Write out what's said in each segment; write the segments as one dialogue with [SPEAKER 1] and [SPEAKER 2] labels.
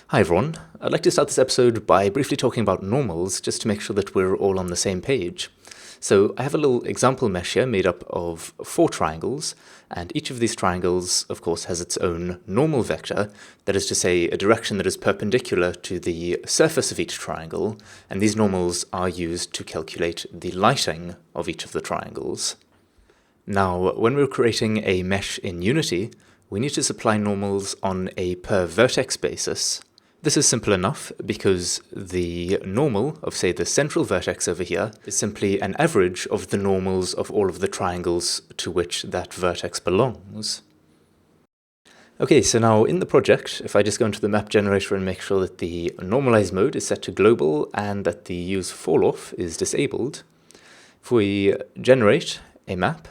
[SPEAKER 1] Hi everyone, I'd like to start this episode by briefly talking about normals, just to make sure that we're all on the same page. So I have a little example mesh here made up of 4 triangles, and each of these triangles, of course, has its own normal vector, that is to say, a direction that is perpendicular to the surface of each triangle, and these normals are used to calculate the lighting of each of the triangles. Now, when we're creating a mesh in Unity, we need to supply normals on a per vertex basis. This is simple enough because the normal of, say, the central vertex over here is simply an average of the normals of all of the triangles to which that vertex belongs. Okay, so now in the project, if I just go into the map generator and make sure that the normalize mode is set to global and that the use falloff is disabled, if we generate a map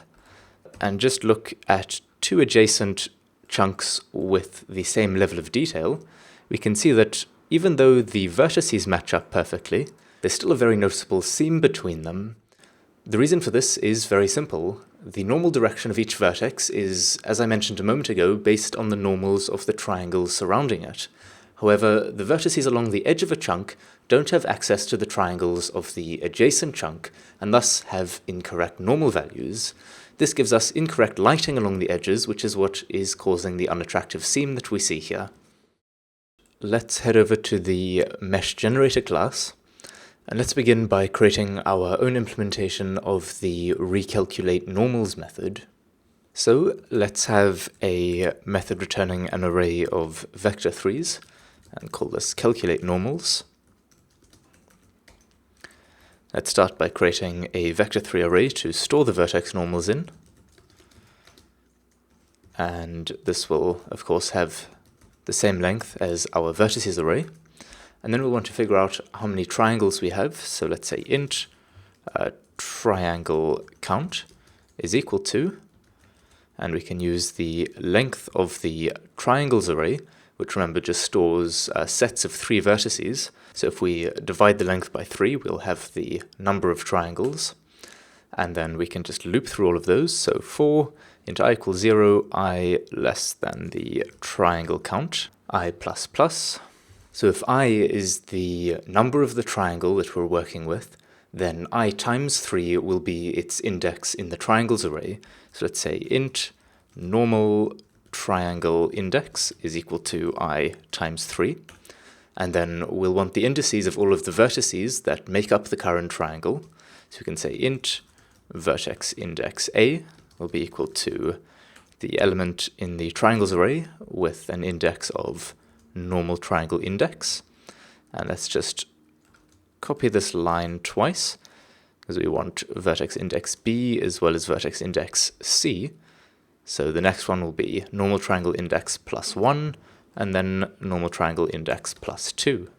[SPEAKER 1] and just look at 2 adjacent chunks with the same level of detail, we can see that even though the vertices match up perfectly, there's still a very noticeable seam between them. The reason for this is very simple. The normal direction of each vertex is, as I mentioned a moment ago, based on the normals of the triangles surrounding it. However, the vertices along the edge of a chunk don't have access to the triangles of the adjacent chunk, and thus have incorrect normal values. This gives us incorrect lighting along the edges, which is what is causing the unattractive seam that we see here. Let's head over to the Mesh Generator class, and let's begin by creating our own implementation of the Recalculate Normals method. So let's have a method returning an array of vector 3s, and call this Calculate Normals. Let's start by creating a vector 3 array to store the vertex normals in, and this will, of course, have the same length as our vertices array. And then we'll want to figure out how many triangles we have. So let's say int triangle count is equal to, and we can use the length of the triangles array, which remember just stores sets of 3 vertices. So if we divide the length by 3, we'll have the number of triangles. And then we can just loop through all of those. So for int I equals 0, I less than the triangle count, I plus plus. So if I is the number of the triangle that we're working with, then I times 3 will be its index in the triangles array. So let's say int normal triangle index is equal to I times 3. And then we'll want the indices of all of the vertices that make up the current triangle. So we can say int vertex index A will be equal to the element in the triangles array with an index of normal triangle index. And let's just copy this line twice, because we want vertex index B as well as vertex index C. So the next one will be normal triangle index plus 1, and then normal triangle index plus 2.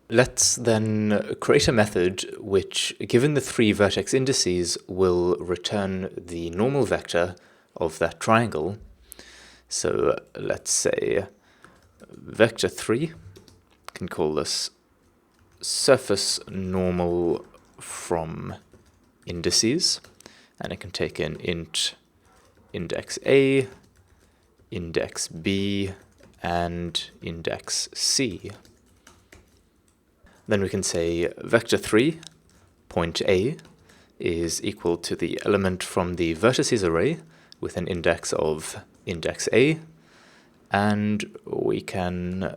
[SPEAKER 1] Let's then create a method which, given the 3 vertex indices, will return the normal vector of that triangle. So let's say vector 3, can call this surface normal from indices, and it can take in int index A, index B, and index C. Then we can say vector 3 point A is equal to the element from the vertices array with an index of index A, and we can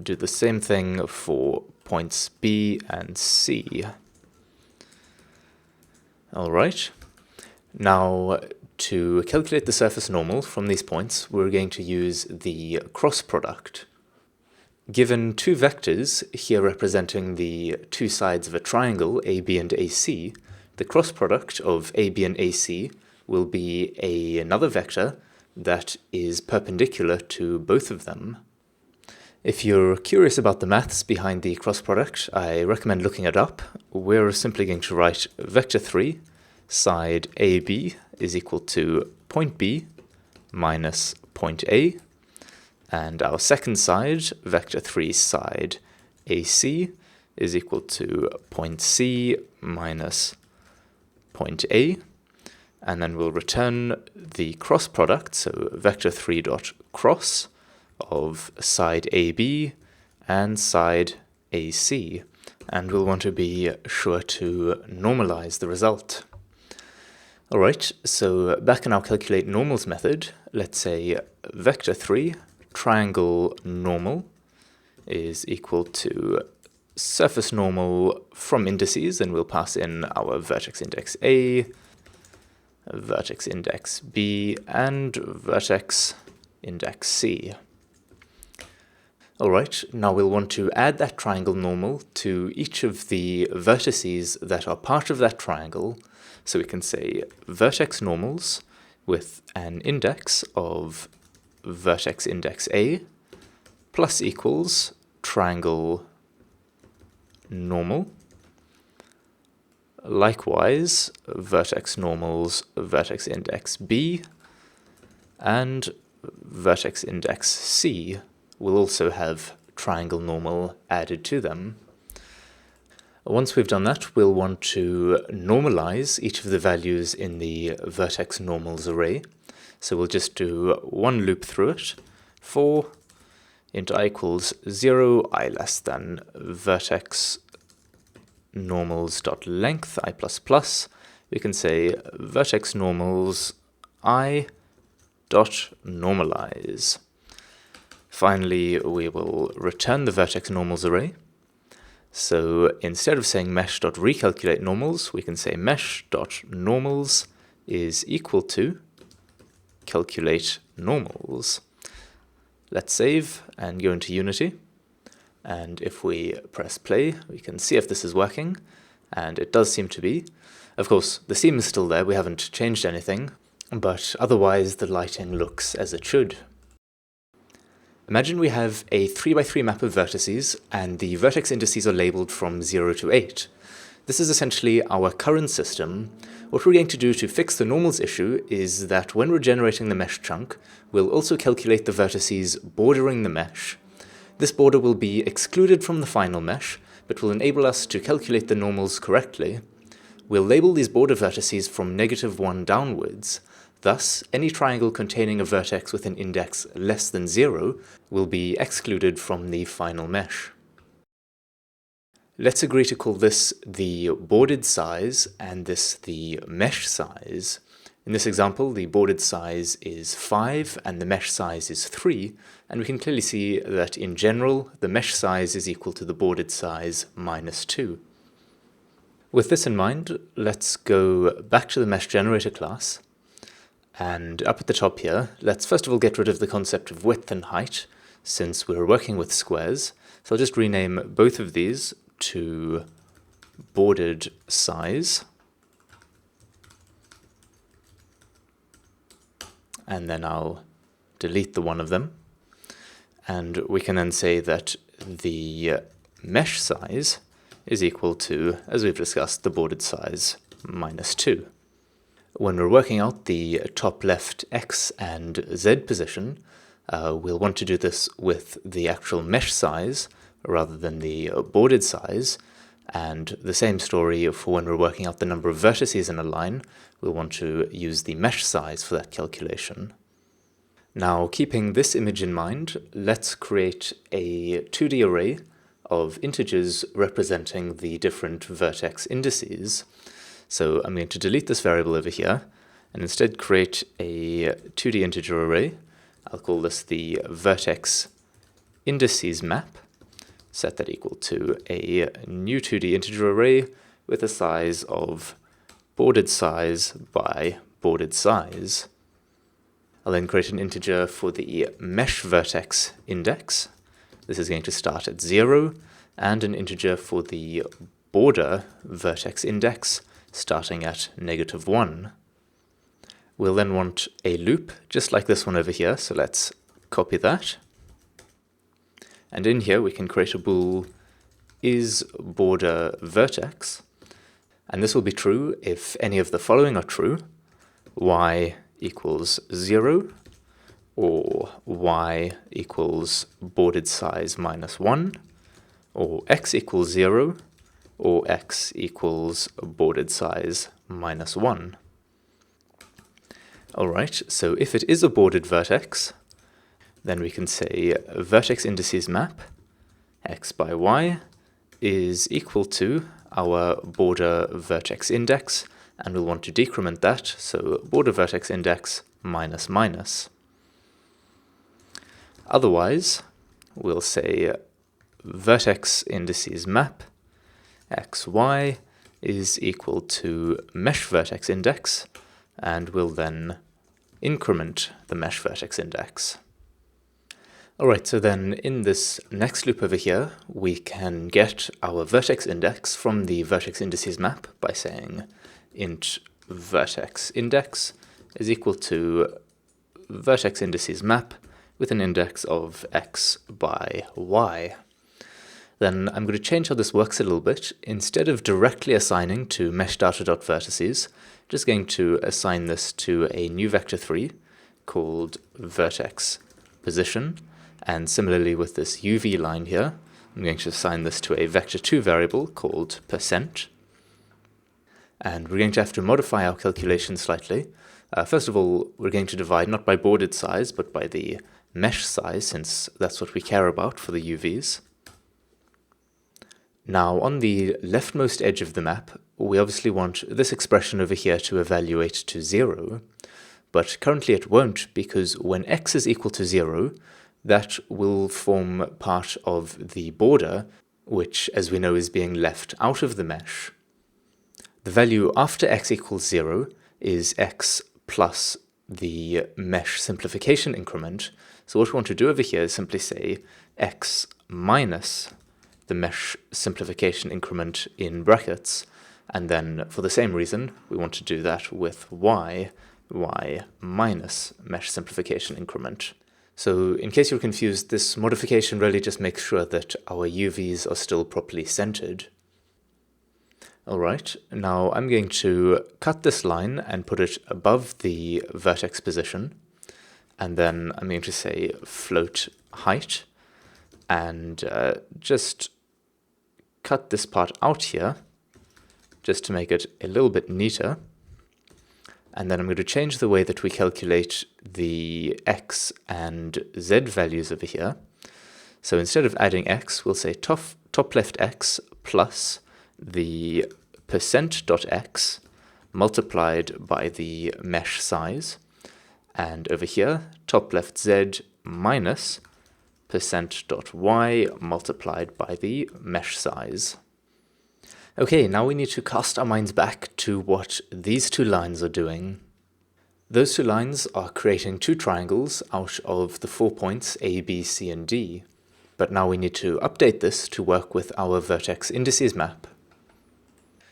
[SPEAKER 1] do the same thing for points B and C. Alright, now to calculate the surface normal from these points, we're going to use the cross product. Given 2 vectors, here representing the 2 sides of a triangle, AB and AC, the cross product of AB and AC will be another vector that is perpendicular to both of them. If you're curious about the maths behind the cross product, I recommend looking it up. We're simply going to write vector 3 side AB is equal to point B minus point A, and our second side, vector 3 side AC, is equal to point C minus point A, and then we'll return the cross product, so vector 3 dot cross of side AB and side AC, and we'll want to be sure to normalize the result. Alright, so back in our calculate normals method, let's say vector 3 triangle normal is equal to surface normal from indices, and we'll pass in our vertex index A, vertex index B, and vertex index C. Alright, now we'll want to add that triangle normal to each of the vertices that are part of that triangle. So we can say vertex normals with an index of vertex index A plus equals triangle normal. Likewise, vertex normals vertex index B and vertex index C will also have triangle normal added to them. Once we've done that, we'll want to normalize each of the values in the vertex normals array. So we'll just do one loop through it for int I equals 0, I less than vertex normals dot length I plus plus. We can say vertex normals I dot normalize. Finally, we will return the vertex normals array. So instead of saying mesh.recalculate normals, we can say mesh.normals is equal to calculate normals. Let's save and go into Unity. And if we press play, we can see if this is working, and it does seem to be. Of course, the seam is still there, we haven't changed anything, but otherwise the lighting looks as it should. Imagine we have a 3x3 map of vertices, and the vertex indices are labeled from 0 to 8. This is essentially our current system. What we're going to do to fix the normals issue is that when we're generating the mesh chunk, we'll also calculate the vertices bordering the mesh. This border will be excluded from the final mesh, but will enable us to calculate the normals correctly. We'll label these border vertices from -1 downwards. Thus, any triangle containing a vertex with an index less than 0 will be excluded from the final mesh. Let's agree to call this the bordered size and this the mesh size. In this example, the bordered size is 5 and the mesh size is 3, and we can clearly see that in general, the mesh size is equal to the bordered size minus 2. With this in mind, let's go back to the mesh generator class. And up at the top here, let's first of all get rid of the concept of width and height, since we're working with squares. So I'll just rename both of these to bordered size. And then I'll delete the one of them. And we can then say that the mesh size is equal to, as we've discussed, the bordered size minus 2. When we're working out the top left X and Z position, we'll want to do this with the actual mesh size rather than the bordered size, and the same story for when we're working out the number of vertices in a line, we'll want to use the mesh size for that calculation. Now, keeping this image in mind, let's create a 2D array of integers representing the different vertex indices. So I'm going to delete this variable over here and instead create a 2D integer array. I'll call this the vertex indices map. Set that equal to a new 2D integer array with a size of bordered size by bordered size. I'll then create an integer for the mesh vertex index. This is going to start at 0, and an integer for the border vertex index starting at -1. We'll then want a loop, just like this one over here, so let's copy that. And in here we can create a bool is border vertex, and this will be true if any of the following are true: y equals 0, or y equals bordered size -1, or x equals 0, or x equals bordered size -1. Alright, so if it is a bordered vertex, then we can say vertex indices map x by y is equal to our border vertex index, and we'll want to decrement that, so border vertex index minus minus. Otherwise, we'll say vertex indices map xy is equal to mesh vertex index, and we'll then increment the mesh vertex index. Alright, so then in this next loop over here, we can get our vertex index from the vertex indices map by saying int vertex index is equal to vertex indices map with an index of x by y. Then I'm going to change how this works a little bit. Instead of directly assigning to mesh_data.vertices, just going to assign this to a new vector 3 called vertex position. And similarly with this UV line here, I'm going to assign this to a vector 2 variable called %. And we're going to have to modify our calculation slightly. First of all, we're going to divide not by bordered size, but by the mesh size, since that's what we care about for the UVs. Now, on the leftmost edge of the map, we obviously want this expression over here to evaluate to 0, but currently it won't, because when x is equal to 0, that will form part of the border, which, as we know, is being left out of the mesh. The value after x equals 0 is x plus the mesh simplification increment. So what we want to do over here is simply say x minus the mesh simplification increment in brackets, and then for the same reason, we want to do that with y minus mesh simplification increment. So in case you're confused, this modification really just makes sure that our UVs are still properly centered. Alright, now I'm going to cut this line and put it above the vertex position, and then I'm going to say float height, and just cut this part out here, just to make it a little bit neater. And then I'm going to change the way that we calculate the x and z values over here. So instead of adding x, we'll say top left x plus the %.x multiplied by the mesh size. And over here, top left z minus %.y multiplied by the mesh size. Okay, now we need to cast our minds back to what these two lines are doing. Those two lines are creating two triangles out of the 4 points A, B, C, and D. But now we need to update this to work with our vertex indices map.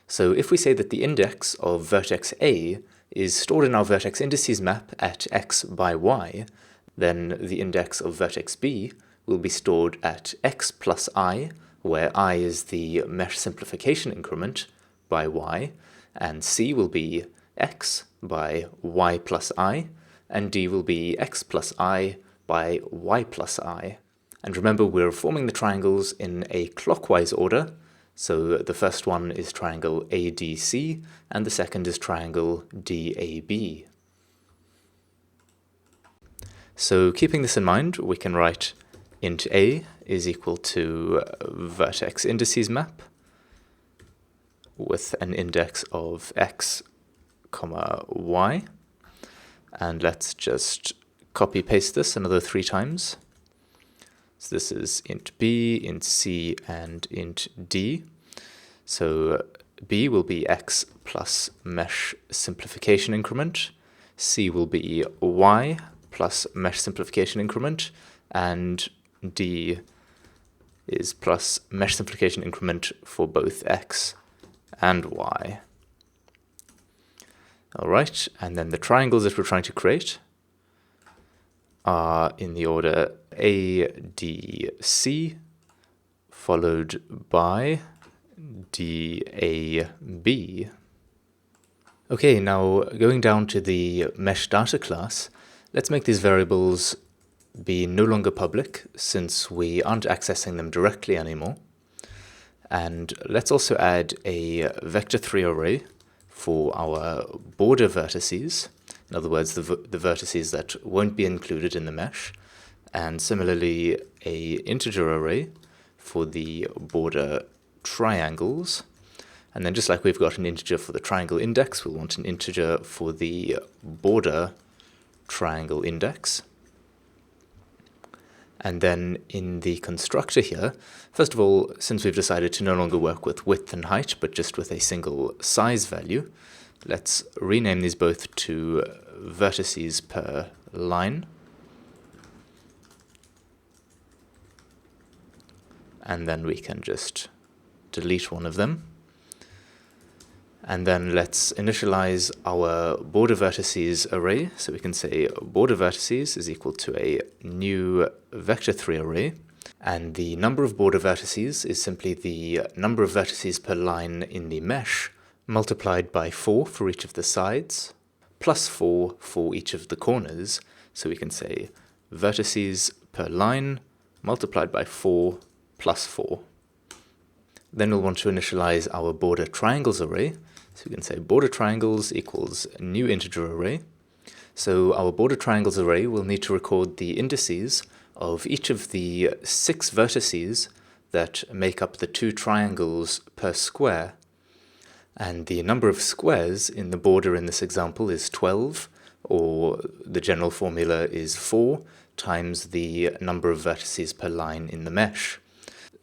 [SPEAKER 1] So if we say that the index of vertex A is stored in our vertex indices map at x by y, then the index of vertex B will be stored at x plus I, where I is the mesh simplification increment by y, and C will be x by y plus I, and D will be x plus I by y plus I. And remember, we're forming the triangles in a clockwise order, so the first one is triangle ADC, and the second is triangle DAB. So keeping this in mind, we can write int A is equal to vertex indices map with an index of x, y, and let's just copy paste this another 3 times. So this is int B, int C, and int D. So B will be x plus mesh simplification increment, C will be y plus mesh simplification increment, and D is plus mesh simplification increment for both x and y. Alright, and then the triangles that we're trying to create are in the order ADC followed by DAB. Okay, now going down to the mesh data class, let's make these variables be no longer public since we aren't accessing them directly anymore. And let's also add a vector 3 array for our border vertices, in other words, the vertices that won't be included in the mesh. and similarly a integer array for the border triangles. And then just like we've got an integer for the triangle index, we'll want an integer for the border triangle index. And then in the constructor here, first of all, since we've decided to no longer work with width and height, but just with a single size value, let's rename these both to vertices per line. And then we can just delete one of them. And then let's initialize our border vertices array. So we can say border vertices is equal to a new vector3 array. And the number of border vertices is simply the number of vertices per line in the mesh multiplied by 4 for each of the sides, plus 4 for each of the corners. So we can say vertices per line multiplied by 4 plus 4. Then we'll want to initialize our border triangles array. So we can say border triangles equals a new integer array. So our border triangles array will need to record the indices of each of the 6 vertices that make up the 2 triangles per square. And the number of squares in the border in this example is 12, or the general formula is 4 times the number of vertices per line in the mesh.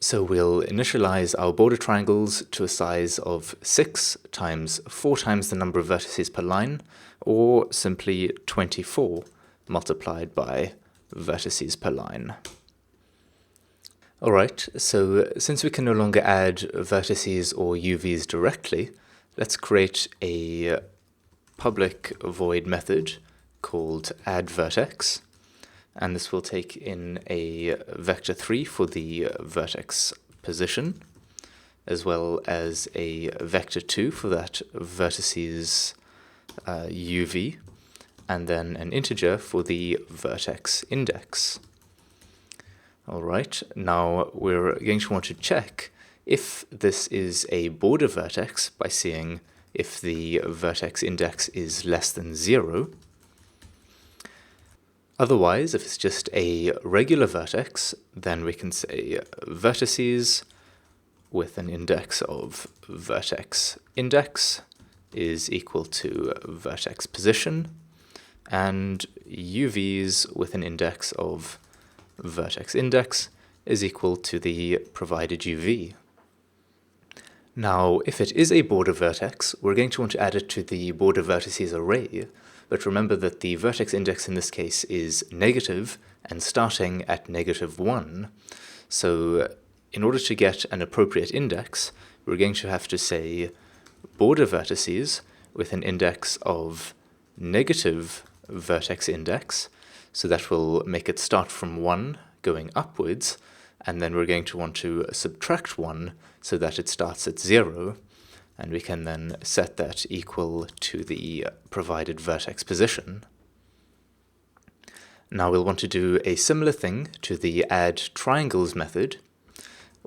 [SPEAKER 1] So we'll initialize our border triangles to a size of 6 times 4 times the number of vertices per line, or simply 24 multiplied by vertices per line. Alright, so since we can no longer add vertices or UVs directly, let's create a public void method called addVertex. And this will take in a vector3 for the vertex position, as well as a vector2 for that vertices UV, and then an integer for the vertex index. Alright, now we're going to want to check if this is a border vertex by seeing if the vertex index is less than 0. Otherwise, if it's just a regular vertex, then we can say vertices with an index of vertex index is equal to vertex position, and UVs with an index of vertex index is equal to the provided UV. Now, if it is a border vertex, we're going to want to add it to the border vertices array, but remember that the vertex index in this case is negative and starting at -1. So in order to get an appropriate index, we're going to have to say border vertices with an index of negative vertex index. So that will make it start from 1 going upwards, and then we're going to want to subtract 1 so that it starts at 0. And we can then set that equal to the provided vertex position. Now we'll want to do a similar thing to the addTriangles method.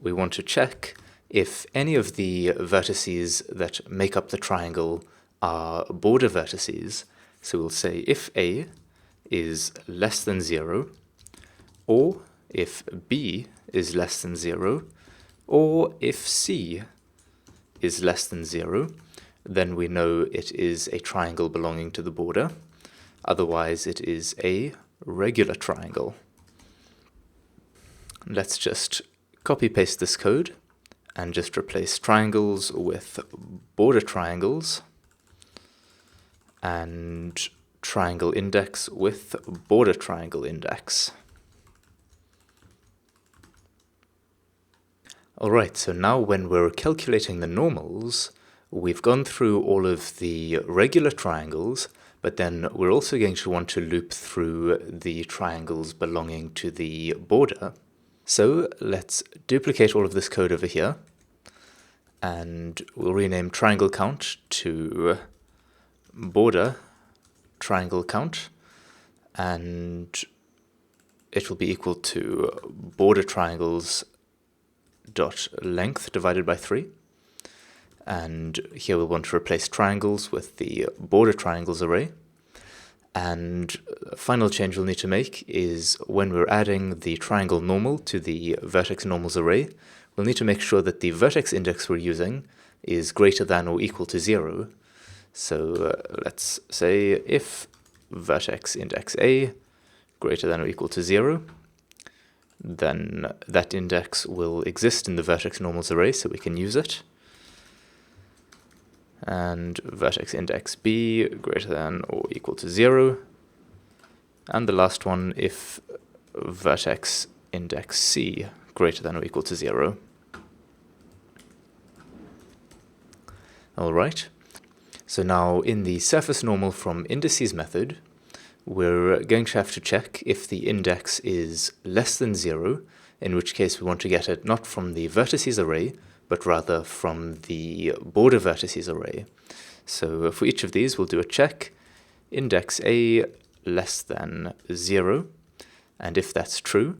[SPEAKER 1] We want to check if any of the vertices that make up the triangle are border vertices. So we'll say if A is less than 0, or if B is less than 0, or if C is less than 0, then we know it is a triangle belonging to the border. Otherwise, it is a regular triangle. Let's just copy-paste this code and just replace triangles with border triangles and triangle index with border triangle index. Alright, so now when we're calculating the normals, we've gone through all of the regular triangles, but then we're also going to want to loop through the triangles belonging to the border. So let's duplicate all of this code over here, and we'll rename triangle count to border triangle count, and it will be equal to border triangles dot length divided by 3. And here we'll want to replace triangles with the border triangles array. And a final change we'll need to make is when we're adding the triangle normal to the vertex normals array, we'll need to make sure that the vertex index we're using is greater than or equal to 0. So let's say if vertex index A greater than or equal to 0, then that index will exist in the vertex normals array, so we can use it. And vertex index B greater than or equal to 0. And the last one, if vertex index C greater than or equal to 0. Alright, so now in the surface normal from indices method, we're going to have to check if the index is less than 0, in which case we want to get it not from the vertices array, but rather from the border vertices array. So for each of these, we'll do a check, index A less than 0, and if that's true,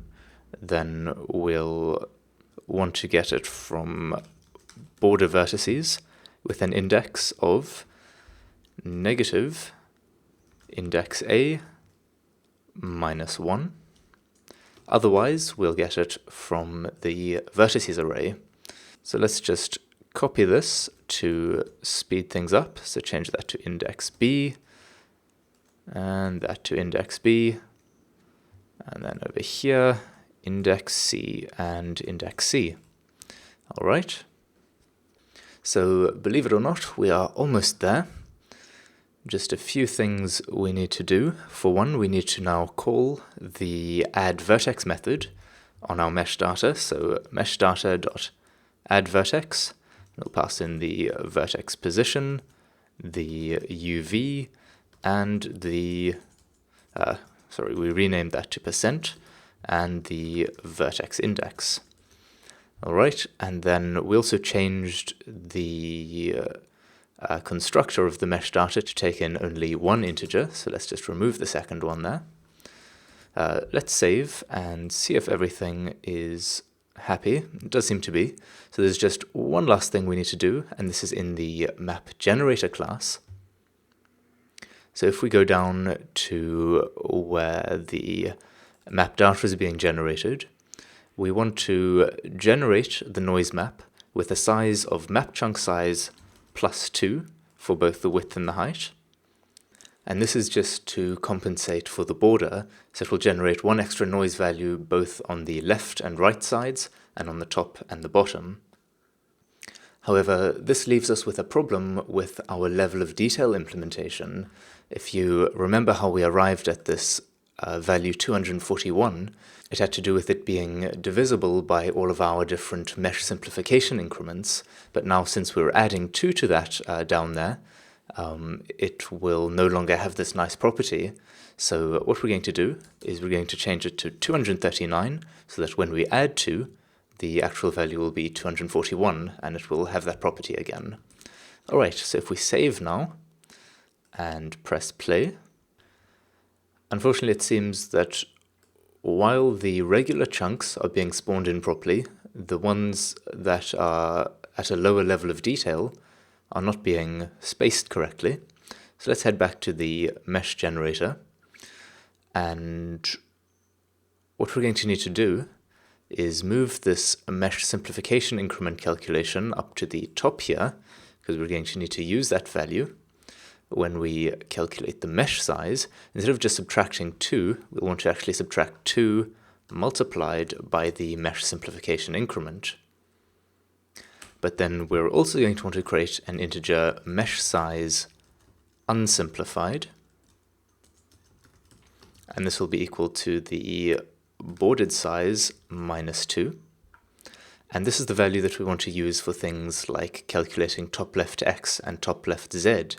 [SPEAKER 1] then we'll want to get it from border vertices with an index of negative index A minus 1. Otherwise, we'll get it from the vertices array. So let's just copy this to speed things up. So change that to index B, and that to index B, and then over here, index C and index C. All right. So believe it or not, we are almost there. Just a few things we need to do. For one, we need to now call the addVertex method on our mesh data. So mesh data.addVertex. We'll pass in the vertex position, the UV, and the, we renamed that to %, and the vertex index. All right, and then we also changed the constructor of the mesh data to take in only one integer, so let's just remove the second one there. Let's save and see if everything is happy. It does seem to be. So there's just one last thing we need to do, and this is in the map generator class. So if we go down to where the map data is being generated, we want to generate the noise map with a size of map chunk size +2 for both the width and the height. And this is just to compensate for the border, so it will generate one extra noise value both on the left and right sides and on the top and the bottom. However, this leaves us with a problem with our level of detail implementation. If you remember how we arrived at this value 241, it had to do with it being divisible by all of our different mesh simplification increments, but now since we're adding 2 to that down there, it will no longer have this nice property. So what we're going to do is we're going to change it to 239, so that when we add 2, the actual value will be 241, and it will have that property again. Alright, so if we save now, and press play, unfortunately it seems that while the regular chunks are being spawned in properly, the ones that are at a lower level of detail are not being spaced correctly. So let's head back to the mesh generator, and what we're going to need to do is move this mesh simplification increment calculation up to the top here, because we're going to need to use that value when we calculate the mesh size. Instead of just subtracting 2, we'll want to actually subtract 2 multiplied by the mesh simplification increment. But then we're also going to want to create an integer mesh size unsimplified, and this will be equal to the bordered size -2. And this is the value that we want to use for things like calculating top left x and top left z,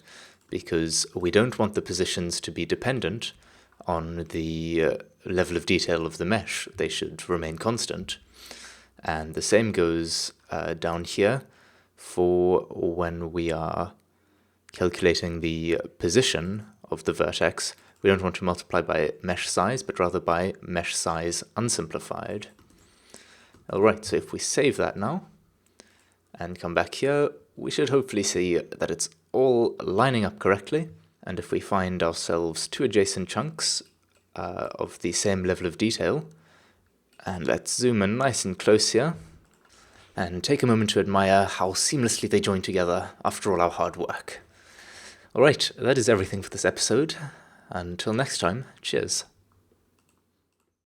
[SPEAKER 1] because we don't want the positions to be dependent on the level of detail of the mesh. They should remain constant. And the same goes down here for when we are calculating the position of the vertex. We don't want to multiply by mesh size, but rather by mesh size unsimplified. Alright, so if we save that now, and come back here, we should hopefully see that it's all lining up correctly. And if we find ourselves two adjacent chunks of the same level of detail, and let's zoom in nice and close here, and take a moment to admire how seamlessly they join together after all our hard work. Alright, that is everything for this episode. Until next time, cheers.